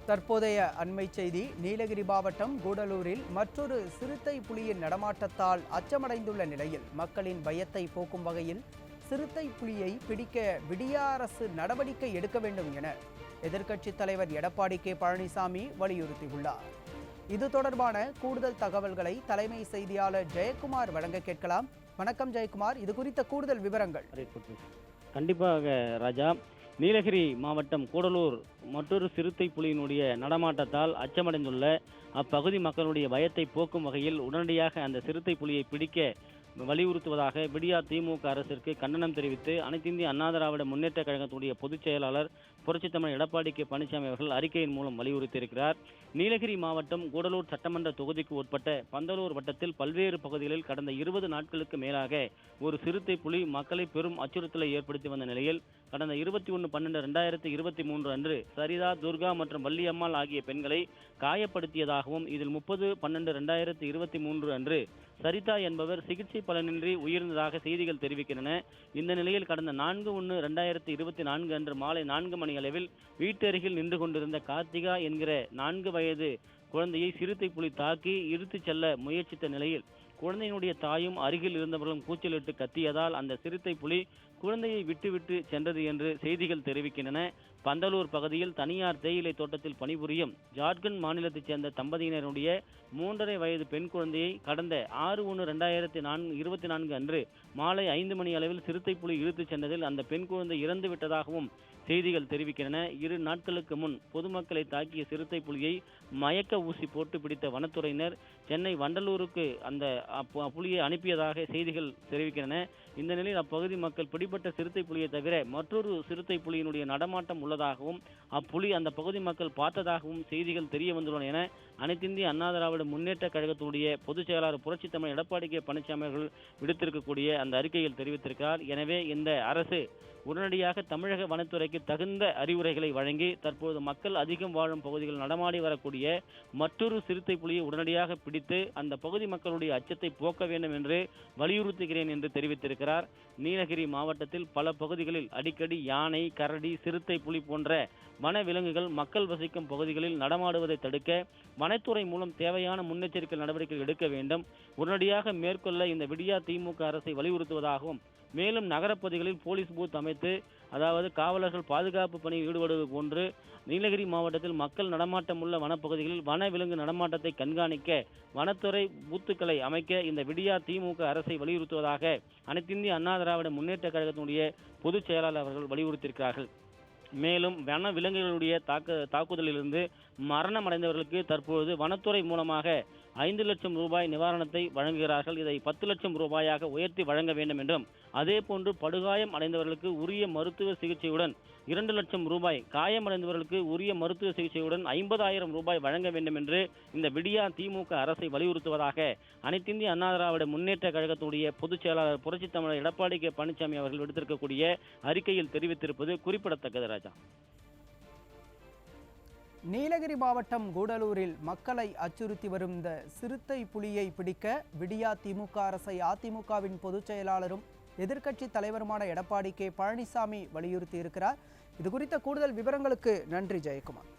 தற்போதைய அண்மை செய்தி. நீலகிரி மாவட்டம் கூடலூரில் மற்றொரு சிறுத்தை புலியின் நடமாட்டத்தால் அச்சமடைந்துள்ள நிலையில் மக்களின் பயத்தை போக்கும் வகையில் சிறுத்தை புலியை பிடிக்க விடிய அரசு நடவடிக்கை எடுக்க வேண்டும் என எதிர்க்கட்சித் தலைவர் எடப்பாடி கே பழனிசாமி வலியுறுத்தியுள்ளார். இது தொடர்பான கூடுதல் தகவல்களை தலைமை செய்தியாளர் ஜெயக்குமார் வழங்க கேட்கலாம். வணக்கம் ஜெயக்குமார், இது குறித்த கூடுதல் விவரங்கள். கண்டிப்பாக ராஜா. நீலகிரி மாவட்டம் கூடலூர் மற்றொரு சிறுத்தை புலியினுடைய நடமாட்டத்தால் அச்சமடைந்துள்ள அப்பகுதி மக்களுடைய பயத்தை போக்கும் வகையில் உடனடியாக அந்த சிறுத்தை புலியை பிடிக்க வலியுறுத்துவதாக விடியா திமுக அரசிற்கு கண்டனம் தெரிவித்து அனைத்து இந்திய அண்ணா திராவிட முன்னேற்ற கழகத்துடைய பொதுச் செயலாளர் புரட்சித் தமிழர் எடப்பாடி கே பழனிசாமி அவர்கள் அறிக்கையின் மூலம் வலியுறுத்தியிருக்கிறார். நீலகிரி மாவட்டம் கூடலூர் சட்டமன்ற தொகுதிக்கு உட்பட்ட பந்தலூர் வட்டத்தில் பல்வேறு பகுதிகளில் கடந்த 20 நாட்களுக்கு மேலாக ஒரு சிறுத்தை புலி மக்களை பெரும் அச்சுறுத்தலை ஏற்படுத்தி வந்த நிலையில் கடந்த 21/12/2023 அன்று சரிதா, துர்கா மற்றும் வள்ளியம்மாள் ஆகிய பெண்களை காயப்படுத்தியதாகவும் இதில் 30/12/2023 அன்று சரிதா என்பவர் சிகிச்சை பலனின்றி உயிர்ந்ததாக செய்திகள் தெரிவிக்கின்றன. இந்த நிலையில் கடந்த 4/1/2024 அன்று மாலை 4 மணி அளவில் வீட்டு அருகில் நின்று கொண்டிருந்த கார்த்திகா என்கிற 4 வயது குழந்தையை சிறுத்தை புலி தாக்கி இழுத்துச் செல்ல முயற்சித்த நிலையில் குழந்தையினுடைய தாயும் அருகில் இருந்தவர்களும் கூச்சலிட்டு கத்தியதால் அந்த சிறுத்தை புலி குழந்தையை விட்டுவிட்டு சென்றது என்று செய்திகள் தெரிவிக்கின்றன. பந்தலூர் பகுதியில் தனியார் தேயிலை தோட்டத்தில் பணிபுரியும் ஜார்க்கண்ட் மாநிலத்தைச் சேர்ந்த தம்பதியினருடைய 3.5 வயது பெண் குழந்தையை கடந்த 6/1/2024 அன்று மாலை 5 மணி அளவில் சிறுத்தை புலி இழுத்துச் சென்றதில் அந்த பெண் குழந்தை இறந்து விட்டதாகவும் செய்திகள் தெரிவிக்கின்றன. 2 நாட்களுக்கு முன் பொதுமக்களை தாக்கிய சிறுத்தை புலியை மயக்க ஊசி போட்டு பிடித்த வனத்துறையினர் சென்னை வண்டலூருக்கு அந்த புலியை அனுப்பியதாக செய்திகள் தெரிவிக்கின்றன. இந்த நிலையில் அப்பகுதி மக்கள் பிடிப்பட்ட சிறுத்தை புலியை தவிர மற்றொரு சிறுத்தை புலியினுடைய நடமாட்டம் உள்ளதாகவும் அப்புலி அந்த பகுதி மக்கள் பார்த்ததாகவும் செய்திகள் தெரிய வந்துள்ளன என அனைத்து இந்திய அண்ணா திராவிட முன்னேற்ற கழகத்தினுடைய பொதுச் செயலாளர் புரட்சித் தமிழர் எடப்பாடி கே பழனிசாமி அவர்கள் விடுத்திருக்கக்கூடிய அந்த அறிக்கையில் தெரிவித்திருக்கிறார். எனவே இந்த அரசு உடனடியாக தமிழக வனத்துறைக்கு தகுந்த அறிவுரைகளை வழங்கி தற்போது மக்கள் அதிகம் வாழும் பகுதிகள் நடமாடி வரக்கூடிய மற்றொரு சிறுத்தை புலியை உடனடியாக பிடித்து அந்த பகுதி மக்களுடைய அச்சத்தை போக்க வேண்டும் என்று வலியுறுத்துகிறேன் என்று தெரிவித்திருக்கிறார். நீலகிரி மாவட்டத்தில் பல பகுதிகளில் அடிக்கடி யானை, கரடி, சிறுத்தை புலி போன்ற வன விலங்குகள் மக்கள் வசிக்கும் பகுதிகளில் நடமாடுவதை தடுக்க வனத்துறை மூலம் தேவையான முன்னெச்சரிக்கை நடவடிக்கை எடுக்க வேண்டும். உடனடியாக மேற்கொள்ள இந்த விடியா திமுக அரசை வலியுறுத்துவதாகவும் மேலும் நகரப்பகுதிகளில் போலீஸ் பூத் அமைத்து அதாவது காவலர்கள் பாதுகாப்பு பணியில் ஈடுபடுவது போன்று நீலகிரி மாவட்டத்தில் மக்கள் நடமாட்டம் உள்ள வனப்பகுதிகளில் வன விலங்கு நடமாட்டத்தை கண்காணிக்க வனத்துறை பூத்துக்களை அமைக்க இந்த விடியா திமுக அரசை வலியுறுத்துவதாக அனைத்து இந்திய அண்ணா திராவிட முன்னேற்ற கழகத்தினுடைய பொதுச் செயலாளர் அவர்கள் வலியுறுத்தியிருக்கிறார்கள். மேலும் வன விலங்குகளுடைய தாக்குதலிலிருந்து மரணம் அடைந்தவர்களுக்கு தற்பொழுது வனத்துறை மூலமாக 5 லட்சம் ரூபாய் நிவாரணத்தை வழங்குகிறார்கள். இதை 10 லட்சம் ரூபாயாக உயர்த்தி வழங்க வேண்டும் என்றும் அதே போன்று படுகாயம் அடைந்தவர்களுக்கு உரிய மருத்துவ சிகிச்சையுடன் 2 லட்சம் ரூபாய், காயமடைந்தவர்களுக்கு உரிய மருத்துவ சிகிச்சையுடன் 50,000 ரூபாய் வழங்க வேண்டும் என்று இந்த விடியா திமுக அரசை வலியுறுத்துவதாக அனைத்து இந்திய அண்ணா திராவிட முன்னேற்ற கழகத்துடைய பொதுச் செயலாளர் புரட்சித் தமிழர் எடப்பாடி கே பழனிசாமி அவர்கள் விடுத்திருக்கக்கூடிய அறிக்கையில் தெரிவித்திருப்பது குறிப்பிடத்தக்கது. ராஜா, நீலகிரி மாவட்டம் கூடலூரில் மக்களை அச்சுறுத்தி வரும் இந்த சிறுத்தை புலியை பிடிக்க விடியா திமுக அரசை அதிமுகவின் பொதுச் செயலாளரும் எதிர்க்கட்சி தலைவருமான எடப்பாடி கே பழனிசாமி வலியுறுத்தி இருக்கிறார். இது குறித்த கூடுதல் விவரங்களுக்கு நன்றி ஜெயக்குமார்.